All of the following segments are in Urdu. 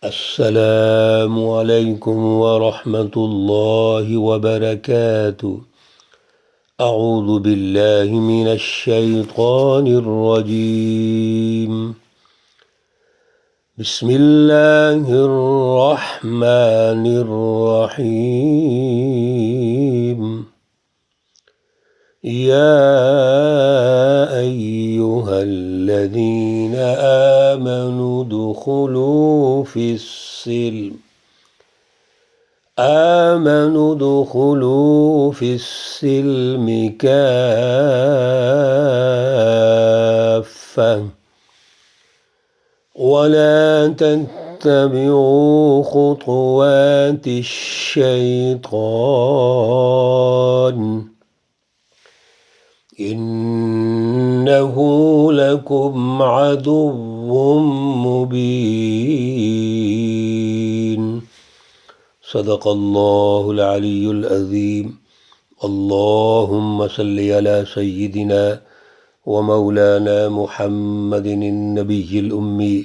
السلام علیکم ورحمۃ اللہ وبرکاتہ۔ اعوذ باللہ من الشیطان الرجیم، بسم اللہ الرحمن الرحیم۔ یا ایہا الذین آمنوا ادخلوا فی السلم کافة ولا تتبعوا خطوات الشیطان انہ لکم عدو مبین۔ صدق اللہ العلی العظیم۔ اللہم صلی علی سیدنا ومولانا محمد النبی الأمی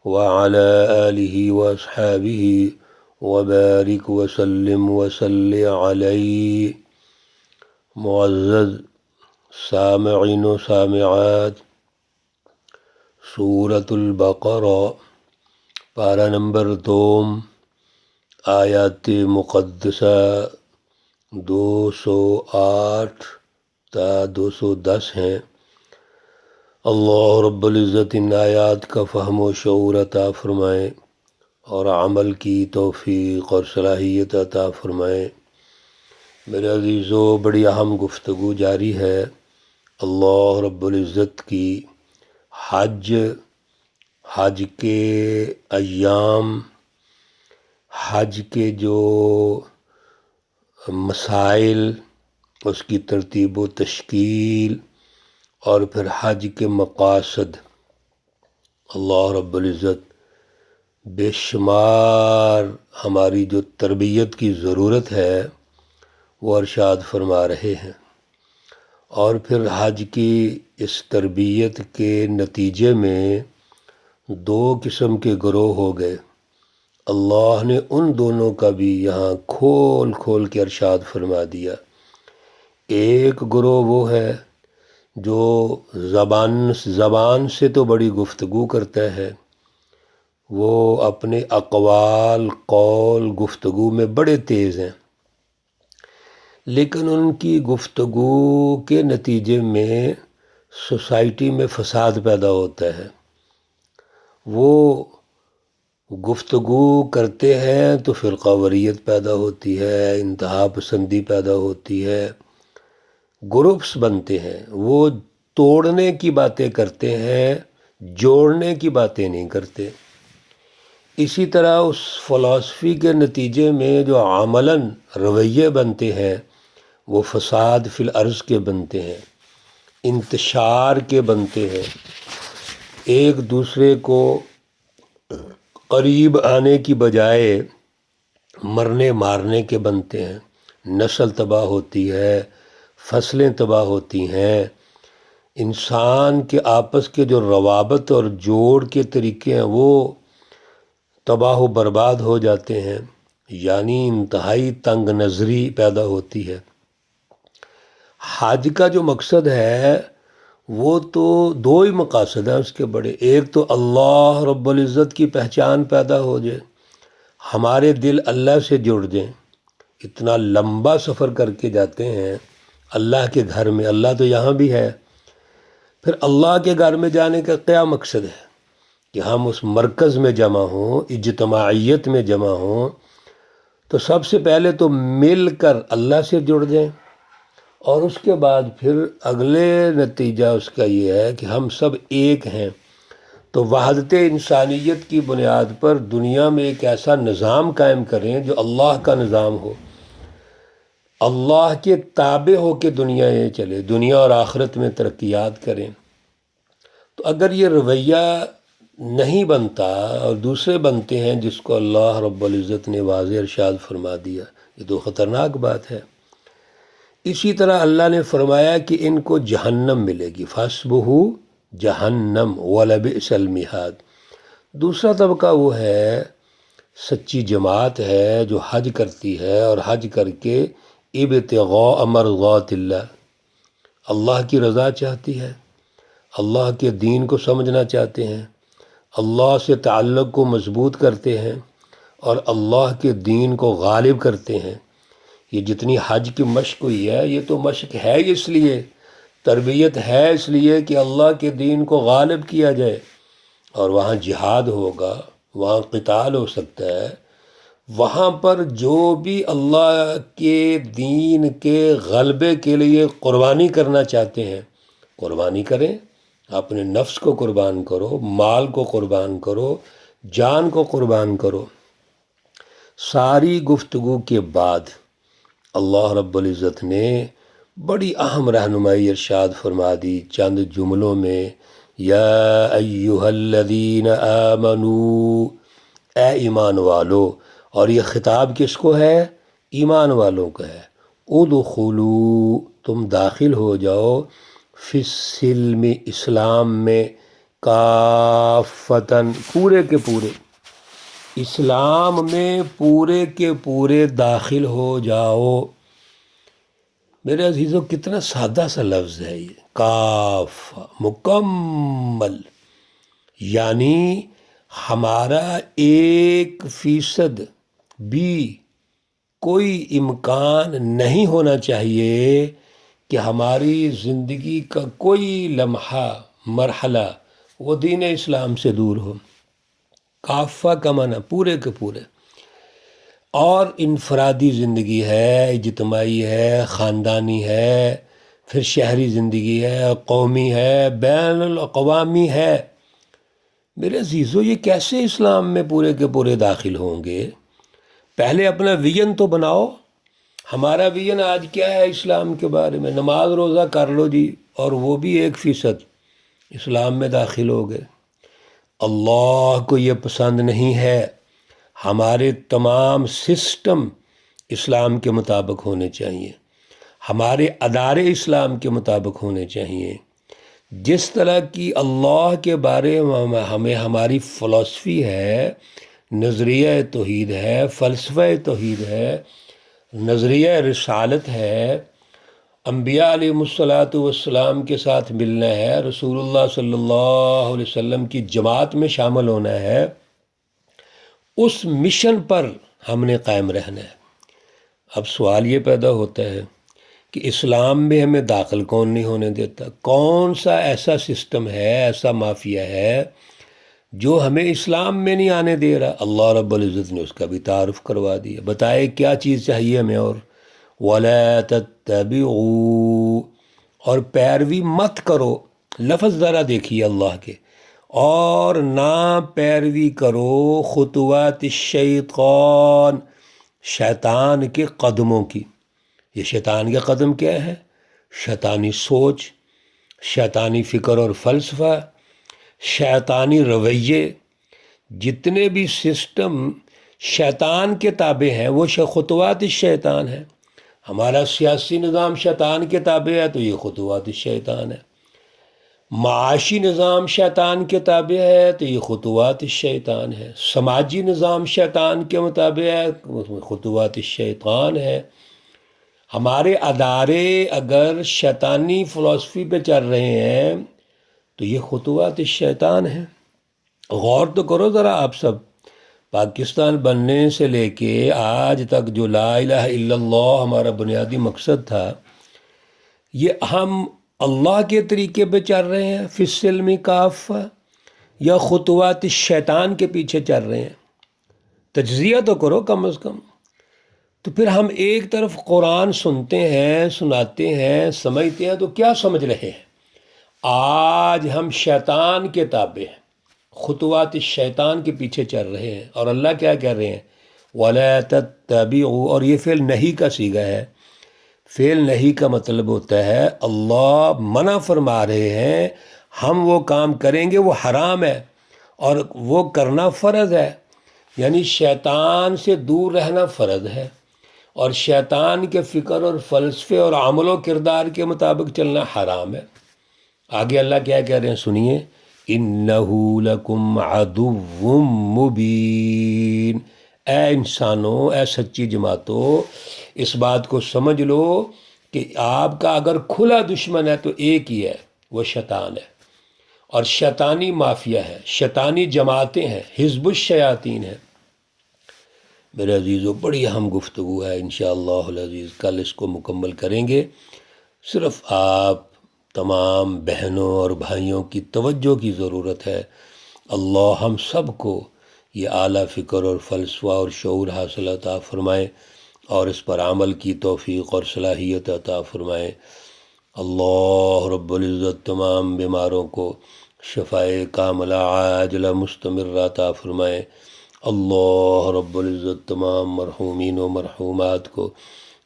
وعلى آلہ واصحابہ وبارک وسلم وصلی علیہ۔ معزز سامعین و سامعات، سورۃ البقرہ پارہ نمبر 2، آیات مقدسہ 208 تا 210 ہیں۔ اللہ رب العزت ان آیات کا فہم و شعور عطا فرمائیں اور عمل کی توفیق اور صلاحیت عطا فرمائیں۔ میرے عزیزو، بڑی اہم گفتگو جاری ہے اللہ رب العزت کی حج کے ایام، حج کے جو مسائل، اس کی ترتیب و تشکیل، اور پھر حج کے مقاصد۔ اللہ رب العزت بے شمار ہماری جو تربیت کی ضرورت ہے وہ ارشاد فرما رہے ہیں، اور پھر حج کی اس تربیت کے نتیجے میں 2 قسم کے گروہ ہو گئے۔ اللہ نے ان دونوں کا بھی یہاں کھول کھول کے ارشاد فرما دیا۔ ایک گروہ وہ ہے جو زبان سے تو بڑی گفتگو کرتا ہے، وہ اپنے اقوال، قول، گفتگو میں بڑے تیز ہیں، لیکن ان کی گفتگو کے نتیجے میں سوسائٹی میں فساد پیدا ہوتا ہے۔ وہ گفتگو کرتے ہیں تو فرقہ واریت پیدا ہوتی ہے، انتہا پسندی پیدا ہوتی ہے، گروپس بنتے ہیں۔ وہ توڑنے کی باتیں کرتے ہیں، جوڑنے کی باتیں نہیں کرتے۔ اسی طرح اس فلسفی کے نتیجے میں جو عملاً رویے بنتے ہیں وہ فساد فی الارض کے بنتے ہیں، انتشار کے بنتے ہیں، ایک دوسرے کو قریب آنے کی بجائے مرنے مارنے کے بنتے ہیں، نسل تباہ ہوتی ہے، فصلیں تباہ ہوتی ہیں، انسان کے آپس کے جو روابط اور جوڑ کے طریقے ہیں وہ تباہ و برباد ہو جاتے ہیں، یعنی انتہائی تنگ نظری پیدا ہوتی ہے۔ حج کا جو مقصد ہے وہ تو 2 ہی مقاصد ہیں اس کے بڑے۔ ایک تو اللہ رب العزت کی پہچان پیدا ہو جائے، ہمارے دل اللہ سے جڑ جائیں۔ اتنا لمبا سفر کر کے جاتے ہیں اللہ کے گھر میں، اللہ تو یہاں بھی ہے، پھر اللہ کے گھر میں جانے کا کیا مقصد ہے کہ ہم اس مرکز میں جمع ہوں، اجتماعیت میں جمع ہوں، تو سب سے پہلے تو مل کر اللہ سے جڑ جائیں، اور اس کے بعد پھر اگلے نتیجہ اس کا یہ ہے کہ ہم سب ایک ہیں۔ تو وحدت انسانیت کی بنیاد پر دنیا میں ایک ایسا نظام قائم کریں جو اللہ کا نظام ہو، اللہ کے تابع ہو کے دنیا یہ چلے، دنیا اور آخرت میں ترقیات کریں۔ تو اگر یہ رویہ نہیں بنتا اور دوسرے بنتے ہیں جس کو اللہ رب العزت نے واضح ارشاد فرما دیا، یہ تو خطرناک بات ہے۔ اسی طرح اللہ نے فرمایا کہ ان کو جہنم ملے گی، فَحَسْبُهُ جہنم وَلَبِئْسَ الْمِہَادُ۔ دوسرا طبقہ وہ ہے سچی جماعت ہے جو حج کرتی ہے اور حج کر کے ابتغاء مرضات اللہ، اللہ کی رضا چاہتی ہے، اللہ کے دین کو سمجھنا چاہتے ہیں، اللہ سے تعلق کو مضبوط کرتے ہیں اور اللہ کے دین کو غالب کرتے ہیں۔ یہ جتنی حج کی مشق ہوئی ہے، یہ تو مشق ہے اس لیے، تربیت ہے اس لیے کہ اللہ کے دین کو غالب کیا جائے، اور وہاں جہاد ہوگا، وہاں قتال ہو سکتا ہے، وہاں پر جو بھی اللہ کے دین کے غلبے کے لیے قربانی کرنا چاہتے ہیں قربانی کریں، اپنے نفس کو قربان کرو، مال کو قربان کرو، جان کو قربان کرو۔ ساری گفتگو کے بعد اللہ رب العزت نے بڑی اہم رہنمائی ارشاد فرما دی چند جملوں میں، یا ایہا الذین آمنو، اے ایمان والو، اور یہ خطاب کس کو ہے؟ ایمان والوں کو ہے۔ ادخلوا، تم داخل ہو جاؤ، فی السلم، اسلام میں، کافتن، پورے کے پورے، اسلام میں پورے کے پورے داخل ہو جاؤ۔ میرے عزیزو، کتنا سادہ سا لفظ ہے یہ، کاف، مکمل، یعنی ہمارا 1% بھی کوئی امکان نہیں ہونا چاہیے کہ ہماری زندگی کا کوئی لمحہ، مرحلہ وہ دین اسلام سے دور ہو۔ کافہ کا معنی پورے کے پورے، اور انفرادی زندگی ہے، اجتماعی ہے، خاندانی ہے، پھر شہری زندگی ہے، قومی ہے، بین الاقوامی ہے۔ میرے عزیزو، یہ کیسے اسلام میں پورے کے پورے داخل ہوں گے؟ پہلے اپنا ویژن تو بناؤ۔ ہمارا ویژن آج کیا ہے اسلام کے بارے میں؟ نماز روزہ کر لو جی، اور وہ بھی 1% اسلام میں داخل ہو گئے۔ اللہ کو یہ پسند نہیں ہے۔ ہمارے تمام سسٹم اسلام کے مطابق ہونے چاہیے، ہمارے ادارے اسلام کے مطابق ہونے چاہیے۔ جس طرح کی اللہ کے بارے میں ہمیں ہماری فلسفی ہے، نظریہ توحید ہے، فلسفہ توحید ہے، نظریہ رسالت ہے، انبیاء علیہ والسلام کے ساتھ ملنا ہے، رسول اللہ صلی اللہ علیہ وسلم کی جماعت میں شامل ہونا ہے، اس مشن پر ہم نے قائم رہنا ہے۔ اب سوال یہ پیدا ہوتا ہے کہ اسلام میں ہمیں داخل کون نہیں ہونے دیتا؟ کون سا ایسا سسٹم ہے، ایسا مافیا ہے جو ہمیں اسلام میں نہیں آنے دے رہا؟ اللہ رب العزت نے اس کا بھی تعارف کروا دیا۔ بتائے کیا چیز چاہیے ہمیں؟ اور وَلَا تَتَّبِعُوا، اور پیروی مت کرو، لفظ ذرا دیکھیے اللہ کے، اور نہ پیروی کرو خطوات الشیطان، شیطان کے قدموں کی۔ یہ شیطان کے قدم کیا ہے؟ شیطانی سوچ، شیطانی فکر اور فلسفہ، شیطانی رویے، جتنے بھی سسٹم شیطان کے تابع ہیں وہ خطوات الشیطان ہیں۔ ہمارا سیاسی نظام شیطان کے تابع ہے تو یہ خطوات الشیطان ہے۔ معاشی نظام شیطان کے تابع ہے تو یہ خطوات الشیطان ہے۔ سماجی نظام شیطان کے مطابق ہے، اس میں خطوات الشیطان ہے۔ ہمارے ادارے اگر شیطانی فلسفی پہ چل رہے ہیں تو یہ خطوات الشیطان ہیں۔ غور تو کرو ذرا آپ سب، پاکستان بننے سے لے کے آج تک جو لا الہ الا اللہ ہمارا بنیادی مقصد تھا، یہ ہم اللہ کے طریقے پہ چل رہے ہیں فی السلم کافہ، یا خطوات الشیطان کے پیچھے چل رہے ہیں؟ تجزیہ تو کرو کم از کم۔ تو پھر ہم ایک طرف قرآن سنتے ہیں، سناتے ہیں، سمجھتے ہیں، تو کیا سمجھ رہے ہیں؟ آج ہم شیطان کے تابع ہیں، خطوات الشیطان کے پیچھے چل رہے ہیں، اور اللہ کیا کہہ رہے ہیں؟ وَلَا تَتَّبِعُوا، اور یہ فعل نہیں کا صیغہ ہے۔ فعل نہیں کا مطلب ہوتا ہے اللہ منع فرما رہے ہیں، ہم وہ کام کریں گے وہ حرام ہے اور وہ کرنا فرض ہے، یعنی شیطان سے دور رہنا فرض ہے، اور شیطان کے فکر اور فلسفے اور عمل و کردار کے مطابق چلنا حرام ہے۔ آگے اللہ کیا کہہ رہے ہیں سنیے، اِنَّهُ لَكُمْ عَدُوٌّ مُّبِينٌ، اے انسانوں، اے سچی جماعتوں، اس بات کو سمجھ لو کہ آپ کا اگر کھلا دشمن ہے تو ایک ہی ہے، وہ شیطان ہے، اور شیطانی مافیا ہے، شیطانی جماعتیں ہیں، حزب الشیاطین ہیں۔ میرے عزیزو، بڑی اہم گفتگو ہے، انشاءاللہ العزیز کل اس کو مکمل کریں گے۔ صرف آپ تمام بہنوں اور بھائیوں کی توجہ کی ضرورت ہے۔ اللہ ہم سب کو یہ اعلیٰ فکر اور فلسفہ اور شعور حاصل عطا فرمائے، اور اس پر عمل کی توفیق اور صلاحیت عطا فرمائے۔ اللہ رب العزت تمام بیماروں کو شفائے کاملہ عاجلہ مستمرہ عطا فرمائے۔ اللہ رب العزت تمام مرحومین و مرحومات کو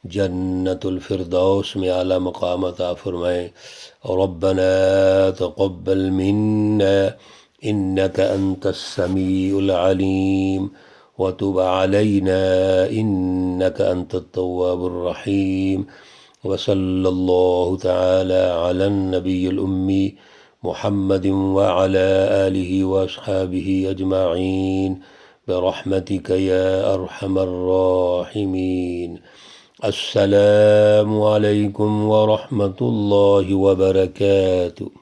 جنت الفردوس میں اعلیٰ مقام عطا فرمائے۔ ربنا تقبل منا انك انت السميع العليم وتب علينا انك انت التواب الرحيم، وصلى الله تعالى على النبي الأمي محمد وعلى آله وأصحابه أجمعين برحمتك يا أرحم الراحمين۔ السلام عليكم ورحمة الله وبركاته۔